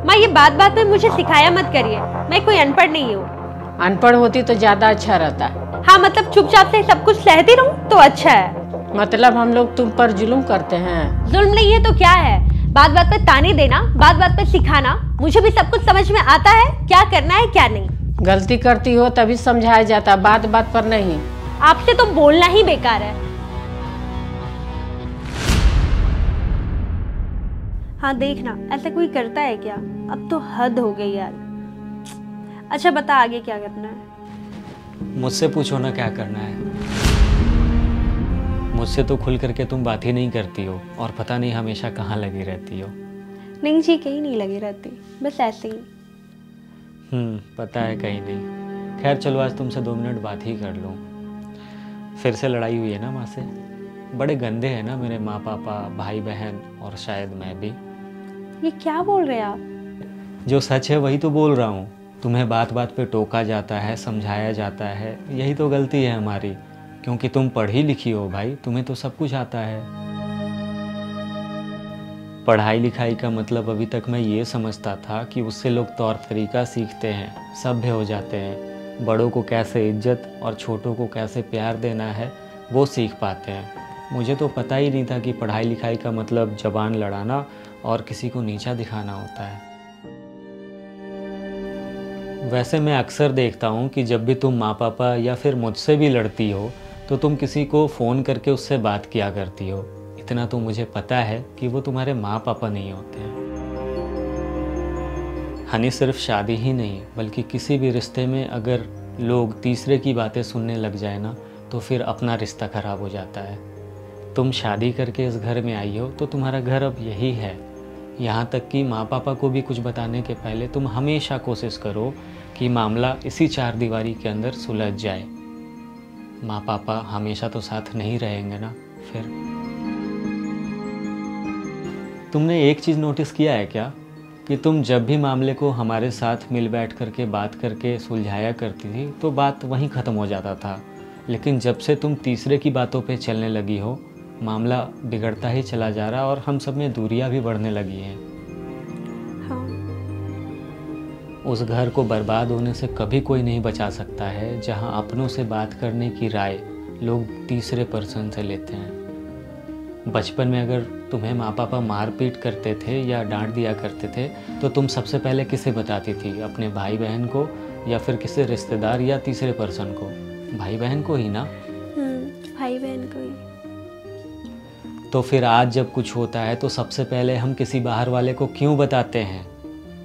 माँ ये बात बात में मुझे सिखाया मत करिए, मैं कोई अनपढ़ नहीं हूँ। अनपढ़ होती तो ज्यादा अच्छा रहता। हाँ मतलब चुपचाप से सब कुछ सहती रहूँ तो अच्छा है। मतलब हम लोग तुम पर जुल्म करते हैं? जुल्म नहीं है तो क्या है, बात बात पे ताने देना, बात बात पे सिखाना, मुझे भी सब कुछ समझ में आता है क्या करना है क्या नहीं। गलती करती हो तभी समझाया जाता, बात बात पर नहीं। आपसे तो बोलना ही बेकार है। हाँ देखना ऐसा कोई करता है क्या, अब तो हद हो गई यार। अच्छा बता आगे क्या करना है। मुझसे पूछो ना क्या करना है। मुझसे तो खुल करके तुम बात ही नहीं करती हो और पता नहीं हमेशा कहाँ लगी रहती हो। नहीं जी कहीं नहीं लगी रहती, बस ऐसे ही। पता है कहीं नहीं। खैर चलो आज तुमसे 2 मिनट बात ही कर लूँ। फिर से लड़ाई हुई है ना माँ से? बड़े गंदे हैं ना मेरे माँ पापा, भाई बहन और शायद मैं भी। ये क्या बोल रहे हैं आप? जो सच है वही तो बोल रहा हूँ। तुम्हें बात बात पे टोका जाता है, समझाया जाता है, यही तो गलती है हमारी। क्योंकि तुम पढ़ी लिखी हो भाई, तुम्हें तो सब कुछ आता है। पढ़ाई लिखाई का मतलब अभी तक मैं ये समझता था कि उससे लोग तौर तरीका सीखते हैं, सभ्य हो जाते हैं, बड़ों को कैसे इज्जत और छोटों को कैसे प्यार देना है वो सीख पाते हैं। मुझे तो पता ही नहीं था कि पढ़ाई लिखाई का मतलब ज़बान लड़ाना और किसी को नीचा दिखाना होता है। वैसे मैं अक्सर देखता हूँ कि जब भी तुम माँ पापा या फिर मुझसे भी लड़ती हो तो तुम किसी को फ़ोन करके उससे बात किया करती हो। इतना तो मुझे पता है कि वो तुम्हारे माँ पापा नहीं होते हैं। हनी सिर्फ शादी ही नहीं बल्कि किसी भी रिश्ते में अगर लोग तीसरे की बातें सुनने लग जाए ना तो फिर अपना रिश्ता ख़राब हो जाता है। तुम शादी करके इस घर में आई हो तो तुम्हारा घर अब यही है। यहाँ तक कि माँ पापा को भी कुछ बताने के पहले तुम हमेशा कोशिश करो कि मामला इसी 4 दीवारी के अंदर सुलझ जाए। माँ पापा हमेशा तो साथ नहीं रहेंगे ना फिर। तुमने एक चीज़ नोटिस किया है क्या कि तुम जब भी मामले को हमारे साथ मिल बैठ करके बात करके सुलझाया करती थी तो बात वहीं ख़त्म हो जाता था, लेकिन जब से तुम तीसरे की बातों पे चलने लगी हो मामला बिगड़ता ही चला जा रहा और हम सब में दूरियां भी बढ़ने लगी हैं। हाँ। उस घर को बर्बाद होने से कभी कोई नहीं बचा सकता है जहां अपनों से बात करने की राय लोग तीसरे पर्सन से लेते हैं। बचपन में अगर तुम्हें माँ पापा मार पीट करते थे या डांट दिया करते थे तो तुम सबसे पहले किसे बताती थी? अपने भाई बहन को या फिर किसी रिश्तेदार या तीसरे पर्सन को? भाई बहन को ही ना। भाई बहन को ही। तो फिर आज जब कुछ होता है तो सबसे पहले हम किसी बाहर वाले को क्यों बताते हैं?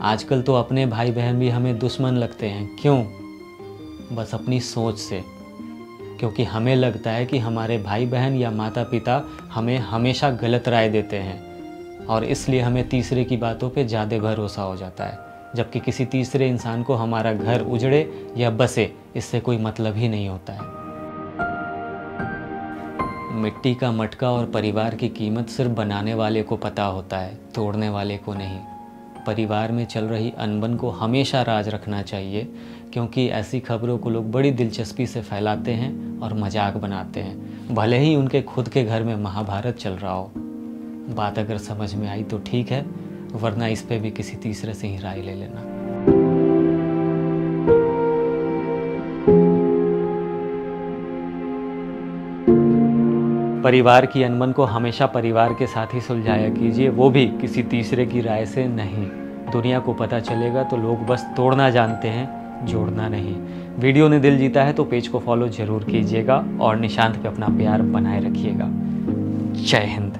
आजकल तो अपने भाई बहन भी हमें दुश्मन लगते हैं। क्यों? बस अपनी सोच से। क्योंकि हमें लगता है कि हमारे भाई बहन या माता पिता हमें हमेशा गलत राय देते हैं और इसलिए हमें तीसरे की बातों पे ज़्यादा भरोसा हो जाता है, जबकि किसी तीसरे इंसान को हमारा घर उजड़े या बसे इससे कोई मतलब ही नहीं होता है। मिट्टी का मटका और परिवार की कीमत सिर्फ बनाने वाले को पता होता है, तोड़ने वाले को नहीं। परिवार में चल रही अनबन को हमेशा राज रखना चाहिए, क्योंकि ऐसी खबरों को लोग बड़ी दिलचस्पी से फैलाते हैं और मजाक बनाते हैं, भले ही उनके खुद के घर में महाभारत चल रहा हो। बात अगर समझ में आई तो ठीक है, वरना इस पे भी किसी तीसरे से ही राय ले लेना। परिवार की अनबन को हमेशा परिवार के साथ ही सुलझाया कीजिए, वो भी किसी तीसरे की राय से नहीं। दुनिया को पता चलेगा तो लोग बस तोड़ना जानते हैं, जोड़ना नहीं। वीडियो ने दिल जीता है तो पेज को फॉलो जरूर कीजिएगा और निशांत पे अपना प्यार बनाए रखिएगा। जय हिंद।